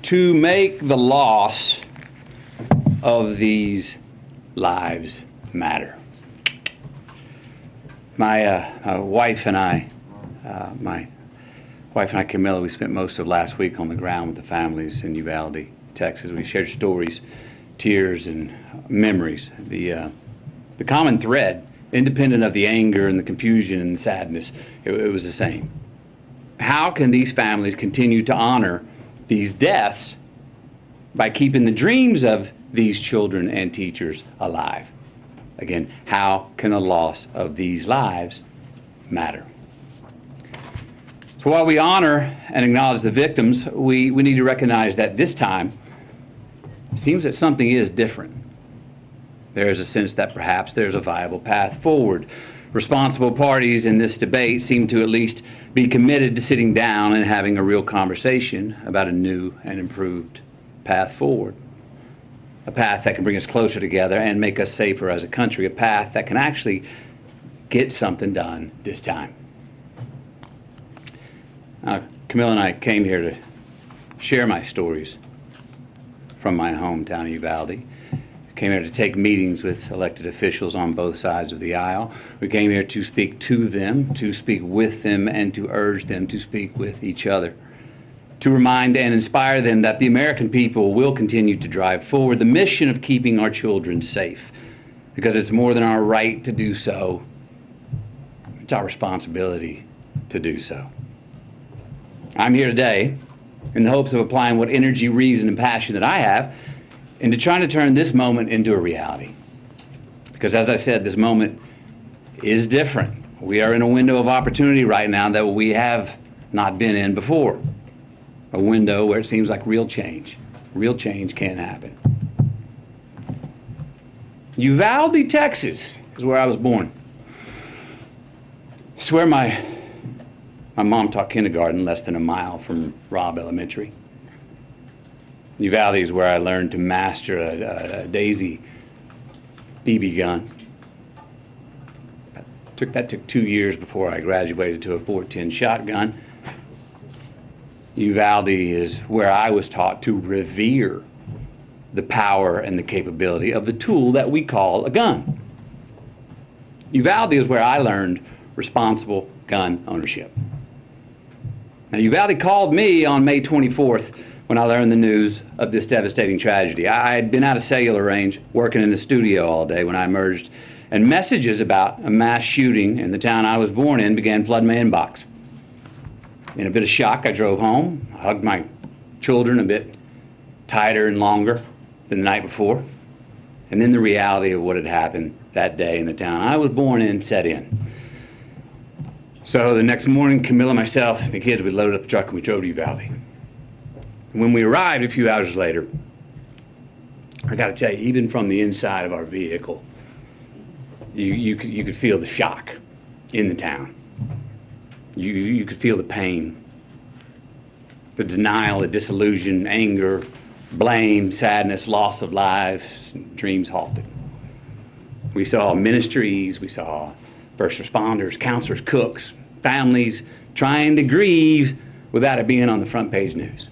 To make the loss of these lives matter. My wife and I, Camilla, we spent most of last week on the ground with the families in Uvalde, Texas. We shared stories, tears, and memories. The common thread, independent of the anger and the confusion and the sadness, it was the same. How can these families continue to honor these deaths by keeping the dreams of these children and teachers alive? Again, how can the loss of these lives matter? So while we honor and acknowledge the victims, we need to recognize that this time, it seems that something is different. There is a sense that perhaps there's a viable path forward. Responsible parties in this debate seem to at least be committed to sitting down and having a real conversation about a new and improved path forward. A path that can bring us closer together and make us safer as a country. A path that can actually get something done this time. Camilla and I came here to share my stories from my hometown of Uvalde. Came here to take meetings with elected officials on both sides of the aisle. We came here to speak to them, to speak with them, and to urge them to speak with each other. To remind and inspire them that the American people will continue to drive forward the mission of keeping our children safe. Because it's more than our right to do so, it's our responsibility to do so. I'm here today in the hopes of applying what energy, reason, and passion that I have into trying to turn this moment into a reality. Because as I said, this moment is different. We are in a window of opportunity right now that we have not been in before. A window where it seems like real change can happen. Uvalde, Texas is where I was born. It's where my mom taught kindergarten less than a mile from Robb Elementary. Uvalde is where I learned to master a Daisy BB gun. That took 2 years before I graduated to a .410 shotgun. Uvalde is where I was taught to revere the power and the capability of the tool that we call a gun. Uvalde is where I learned responsible gun ownership. Now, Uvalde called me on May 24th when I learned the news of this devastating tragedy. I had been out of cellular range, working in the studio all day when I emerged, and messages about a mass shooting in the town I was born in began flooding my inbox. In a bit of shock, I drove home, hugged my children a bit tighter and longer than the night before, and then the reality of what had happened that day in the town I was born in set in. So the next morning, Camilla, myself, and the kids, we loaded up the truck and we drove to Uvalde. When we arrived a few hours later, I got to tell you, even from the inside of our vehicle, you could feel the shock in the town. You could feel the pain, the denial, the disillusion, anger, blame, sadness, loss of lives, dreams halted. We saw ministries, we saw first responders, counselors, cooks, families trying to grieve without it being on the front page news.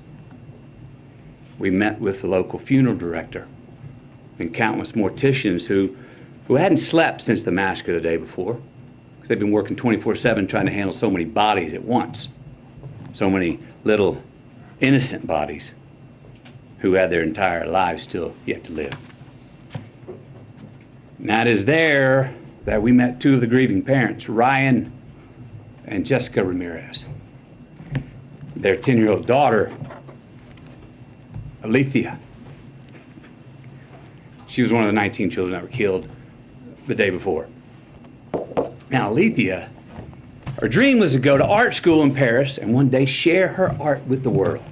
We met with the local funeral director and countless morticians who hadn't slept since the massacre the day before, because they've been working 24/7 trying to handle so many bodies at once, so many little innocent bodies who had their entire lives still yet to live. And that is there that we met two of the grieving parents, Ryan and Jessica Ramirez. Their 10-year-old daughter, Alethea. She was one of the 19 children that were killed the day before. Now, Alethea, her dream was to go to art school in Paris and one day share her art with the world.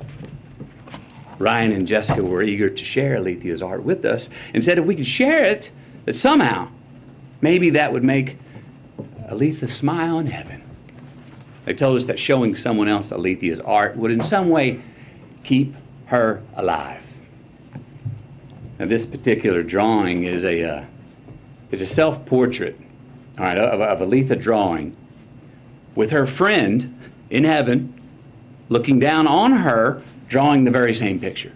Ryan and Jessica were eager to share Alethea's art with us and said if we could share it, that somehow, maybe that would make Alethea smile in heaven. They told us that showing someone else Alethea's art would in some way keep her alive. Now, this particular drawing is a self-portrait, all right, of Alethea drawing with her friend in heaven looking down on her, drawing the very same picture.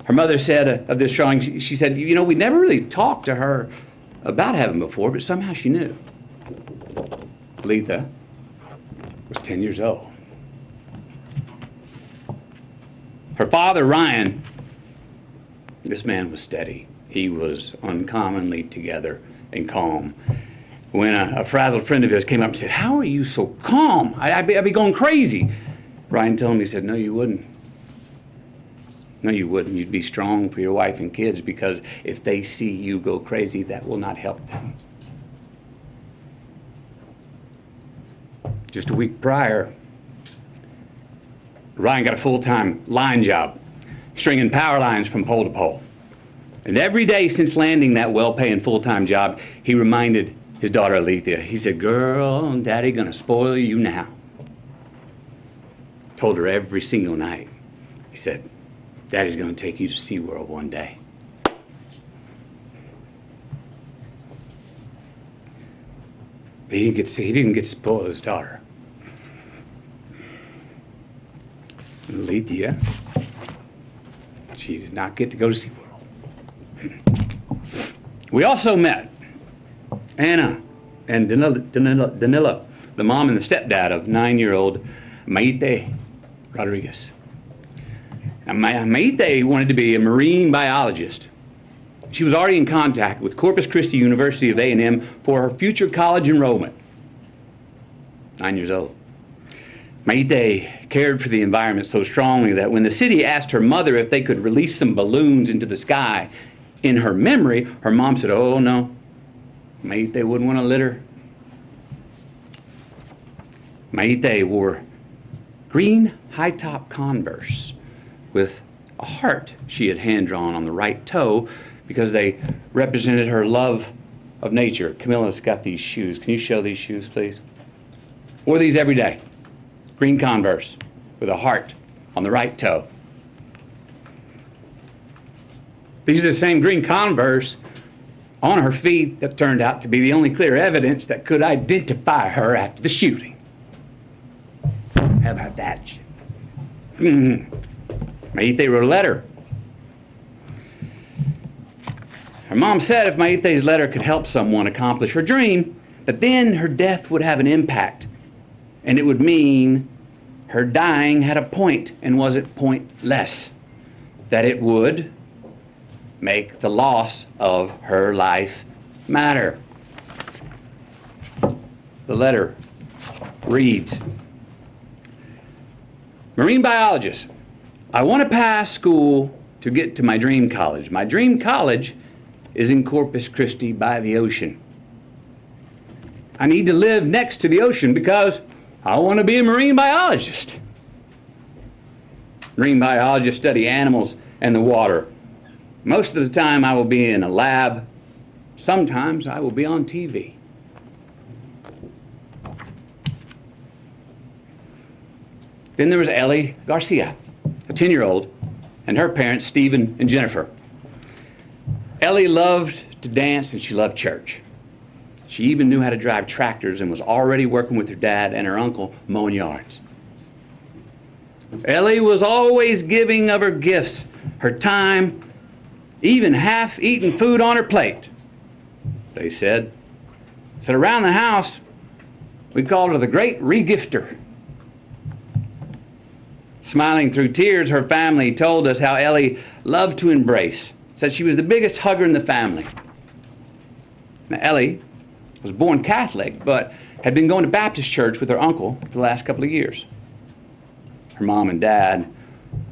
Her mother said of this drawing, she said, you know, we never really talked to her about heaven before, but somehow she knew. Letha was 10 years old. Her father, Ryan, this man was steady. He was uncommonly together and calm. When a frazzled friend of his came up and said, how are you so calm? I'd be going crazy. Ryan told him, he said, no, you wouldn't. No, you wouldn't. You'd be strong for your wife and kids, because if they see you go crazy, that will not help them. Just a week prior, Ryan got a full-time line job, stringing power lines from pole to pole. And every day since landing that well-paying full-time job, he reminded his daughter Alethea, he said, girl, Daddy gonna spoil you now. Told her every single night. He said, Daddy's gonna take you to SeaWorld one day. But he didn't get to spoil his daughter. Alethea, she did not get to go to SeaWorld. We also met Anna and Danilo, the mom and the stepdad of 9-year-old Maite Rodriguez. Now, Maite wanted to be a marine biologist. She was already in contact with Corpus Christi University of A&M for her future college enrollment. 9 years old. Maite cared for the environment so strongly that when the city asked her mother if they could release some balloons into the sky in her memory, her mom said, oh no, Maite wouldn't want to litter. Maite wore green high-top Converse with a heart she had hand-drawn on the right toe because they represented her love of nature. Camilla's got these shoes. Can you show these shoes, please? Wore these every day. Green Converse with a heart on the right toe. These are the same green Converse on her feet that turned out to be the only clear evidence that could identify her after the shooting. How about that? Maite wrote a letter. Her mom said if Maite's letter could help someone accomplish her dream, that then her death would have an impact, and it would mean her dying had a point and wasn't pointless, that it would make the loss of her life matter. The letter reads, Marine biologist, I want to pass school to get to my dream college. My dream college is in Corpus Christi by the ocean. I need to live next to the ocean because I want to be a marine biologist. Marine biologists study animals and the water. Most of the time I will be in a lab. Sometimes I will be on TV. Then there was Ellie Garcia, a 10-year-old, and her parents, Stephen and Jennifer. Ellie loved to dance and she loved church. She even knew how to drive tractors and was already working with her dad and her uncle mowing yards. Ellie was always giving of her gifts, her time, even half-eaten food on her plate. They said around the house, we called her the great regifter. Smiling through tears, her family told us how Ellie loved to embrace, said she was the biggest hugger in the family. Now, Ellie was born Catholic, but had been going to Baptist church with her uncle for the last couple of years. Her mom and dad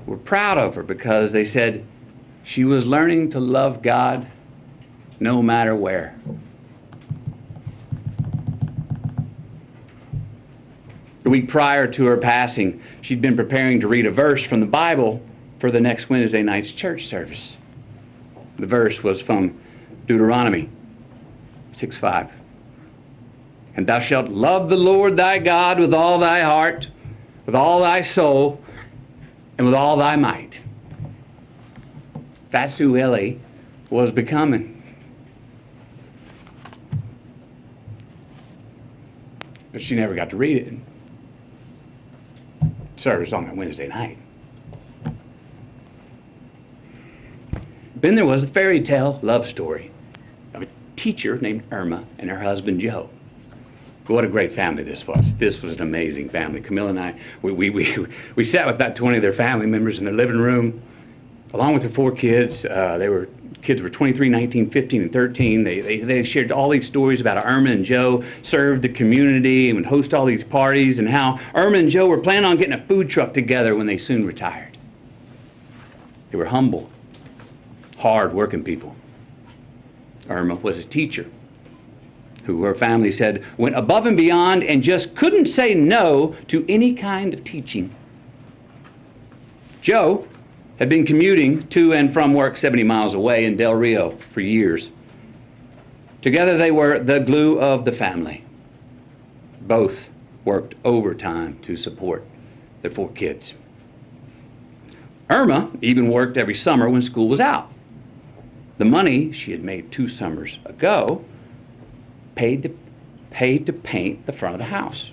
were proud of her because they said she was learning to love God no matter where. The week prior to her passing, she'd been preparing to read a verse from the Bible for the next Wednesday night's church service. The verse was from Deuteronomy 6:5. And thou shalt love the Lord thy God with all thy heart, with all thy soul, and with all thy might. That's who Ellie was becoming. But she never got to read it. service on that Wednesday night. Then there was a fairy tale love story of a teacher named Irma and her husband Joe. What a great family this was. This was an amazing family. Camilla and I, we sat with about 20 of their family members in their living room, along with their 4 kids. Kids were 23, 19, 15, and 13. They shared all these stories about how Irma and Joe served the community and would host all these parties, and how Irma and Joe were planning on getting a food truck together when they soon retired. They were humble, hard-working people. Irma was a teacher who her family said went above and beyond and just couldn't say no to any kind of teaching. Joe had been commuting to and from work 70 miles away in Del Rio for years. Together they were the glue of the family. Both worked overtime to support their 4 kids. Irma even worked every summer when school was out. The money she had made 2 summers ago paid to paint the front of the house.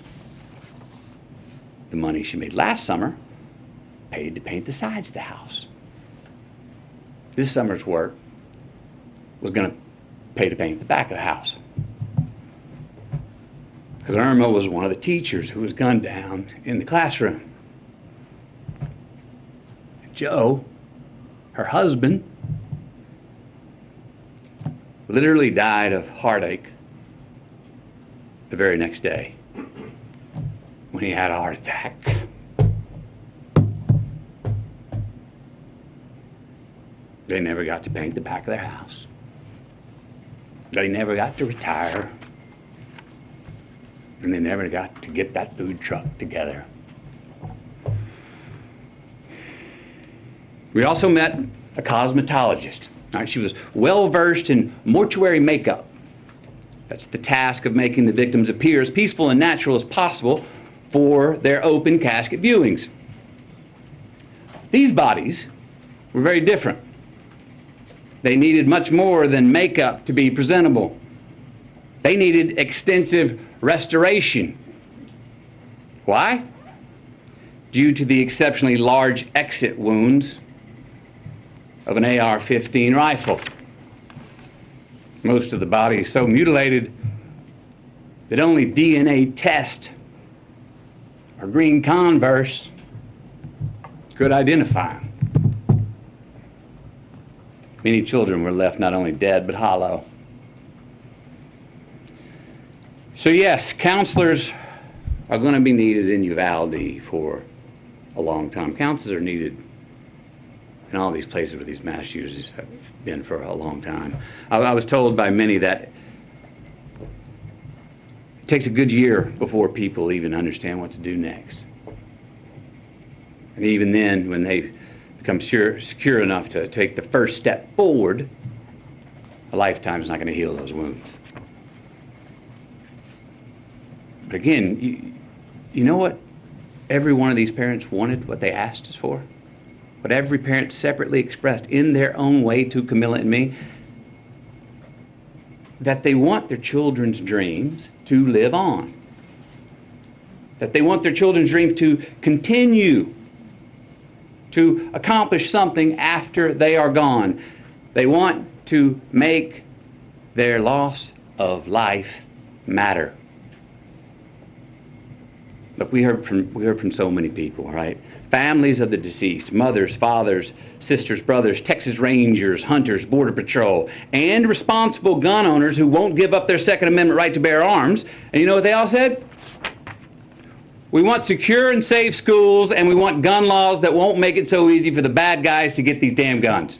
The money she made last summer paid to paint the sides of the house. This summer's work was going to pay to paint the back of the house. Because Irma was one of the teachers who was gunned down in the classroom. Joe, her husband, literally died of heartache the very next day when he had a heart attack. They never got to paint the back of their house. They never got to retire. And they never got to get that food truck together. We also met a cosmetologist. All right, she was well-versed in mortuary makeup. That's the task of making the victims appear as peaceful and natural as possible for their open casket viewings. These bodies were very different. They needed much more than makeup to be presentable. They needed extensive restoration. Why? Due to the exceptionally large exit wounds of an AR-15 rifle. Most of the body is so mutilated that only DNA test or green Converse could identify them. Many children were left not only dead but hollow. So yes, counselors are going to be needed in Uvalde for a long time. Counselors are needed in all these places where these mass shooters have been for a long time. I was told by many that it takes a good year before people even understand what to do next. And even then, when they become secure enough to take the first step forward, a lifetime is not going to heal those wounds. But again, you know what every one of these parents wanted, what they asked us for? What every parent separately expressed in their own way to Camilla and me? That they want their children's dreams to live on. That they want their children's dreams to continue to accomplish something after they are gone. They want to make their loss of life matter. Look, we heard from so many people, right? Families of the deceased, mothers, fathers, sisters, brothers, Texas Rangers, hunters, Border Patrol, and responsible gun owners who won't give up their Second Amendment right to bear arms. And you know what they all said? We want secure and safe schools, and we want gun laws that won't make it so easy for the bad guys to get these damn guns.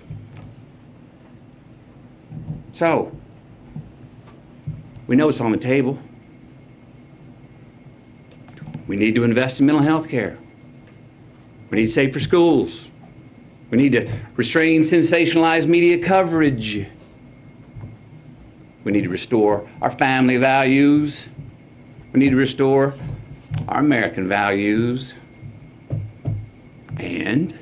So, we know it's on the table. We need to invest in mental health care. We need safer schools. We need to restrain sensationalized media coverage. We need to restore our family values. We need to restore our American values. And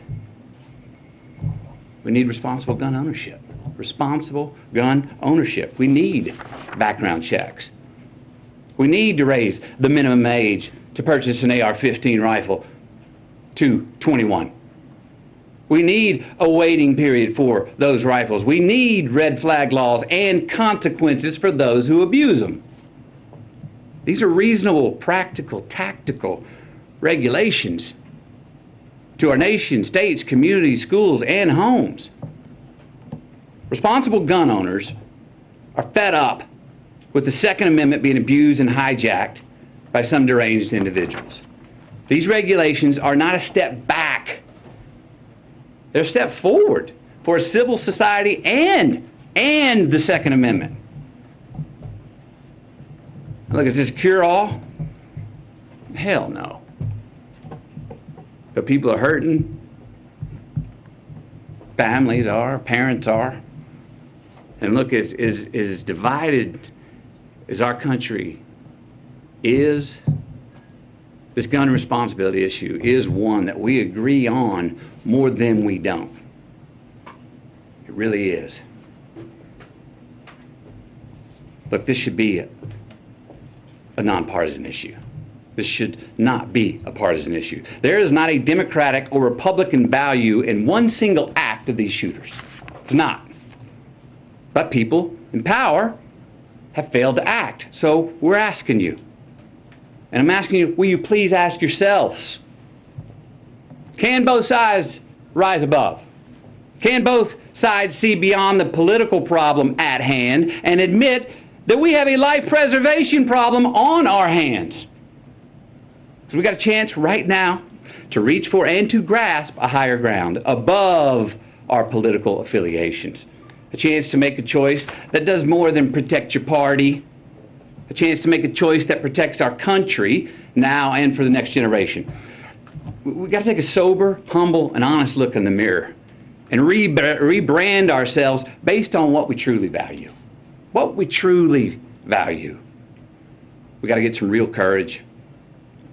we need responsible gun ownership. Responsible gun ownership. We need background checks. We need to raise the minimum age to purchase an AR-15 rifle to 21. We need a waiting period for those rifles. We need red flag laws and consequences for those who abuse them. These are reasonable, practical, tactical regulations to our nation, states, communities, schools, and homes. Responsible gun owners are fed up with the Second Amendment being abused and hijacked by some deranged individuals. These regulations are not a step back. They're a step forward for a civil society and the Second Amendment. Look, is this cure-all? Hell no. But people are hurting. Families are, parents are. And look, as divided as our country is, this gun responsibility issue is one that we agree on more than we don't. It really is. Look, this should be a nonpartisan issue. This should not be a partisan issue. There is not a Democratic or Republican value in one single act of these shooters. It's not. But people in power have failed to act. So we're asking you. And I'm asking you, will you please ask yourselves, can both sides rise above? Can both sides see beyond the political problem at hand and admit that we have a life preservation problem on our hands? Because we got a chance right now to reach for and to grasp a higher ground above our political affiliations. A chance to make a choice that does more than protect your party. A chance to make a choice that protects our country now and for the next generation. We've got to take a sober, humble, and honest look in the mirror and rebrand ourselves based on what we truly value. What we truly value. We've got to get some real courage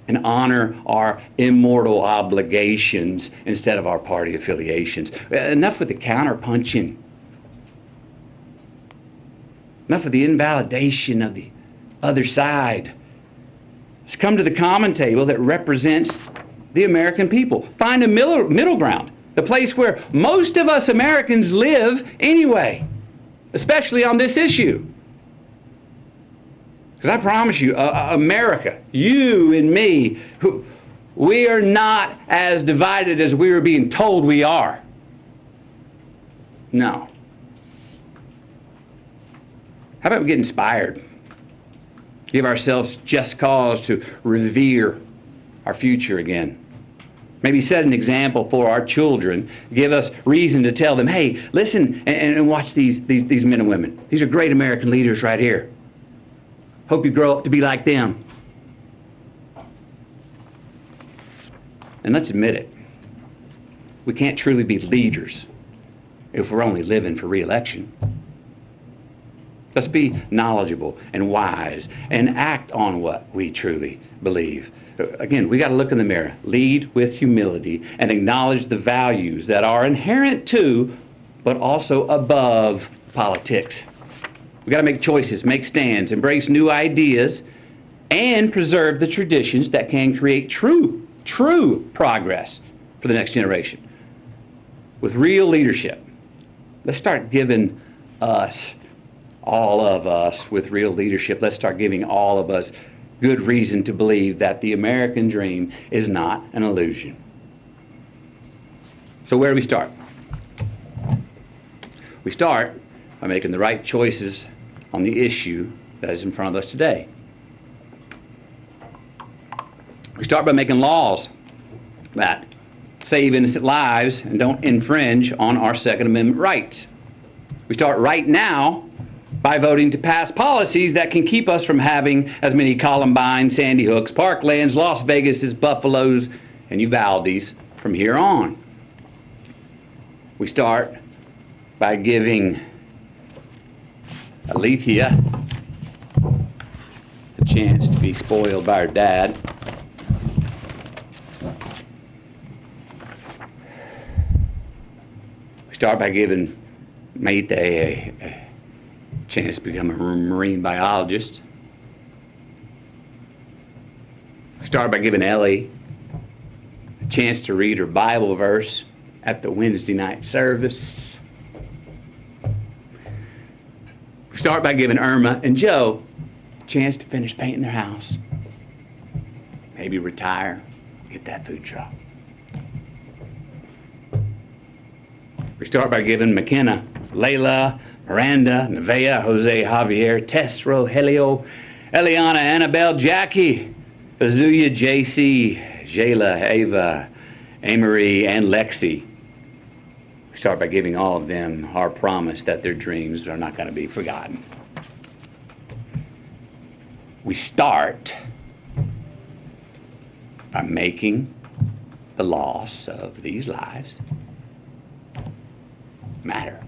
and honor our immortal obligations instead of our party affiliations. Enough with the counterpunching. Enough of the invalidation of the other side. Let's come to the common table that represents the American people. Find a middle ground, the place where most of us Americans live anyway, especially on this issue. Because I promise you, America, you and me, we are not as divided as we are being told we are. No. How about we get inspired? Give ourselves just cause to revere our future again. Maybe set an example for our children. Give us reason to tell them, hey, listen and watch these men and women. These are great American leaders right here. Hope you grow up to be like them. And let's admit it. We can't truly be leaders if we're only living for re-election. Let's be knowledgeable and wise and act on what we truly believe. Again, we got to look in the mirror, lead with humility, and acknowledge the values that are inherent to, but also above politics. We got to make choices, make stands, embrace new ideas, and preserve the traditions that can create true progress for the next generation. With real leadership, let's start giving us, all of us with real leadership, let's start giving all of us good reason to believe that the American dream is not an illusion. So where do we start? We start by making the right choices on the issue that is in front of us today. We start by making laws that save innocent lives and don't infringe on our Second Amendment rights. We start right now by voting to pass policies that can keep us from having as many Columbine, Sandy Hooks, Parklands, Las Vegases, Buffaloes, and Uvaldes from here on. We start by giving Alethea a chance to be spoiled by her dad. We start by giving Mayte a chance to become a marine biologist. We start by giving Ellie a chance to read her Bible verse at the Wednesday night service. We start by giving Irma and Joe a chance to finish painting their house. Maybe retire, get that food truck. We start by giving McKenna, Layla, Miranda, Nevaeh, Jose, Javier, Tess, Rogelio, Eliana, Annabelle, Jackie, Azuya, JC, Jayla, Ava, Amory, and Lexi. We start by giving all of them our promise that their dreams are not going to be forgotten. We start by making the loss of these lives matter.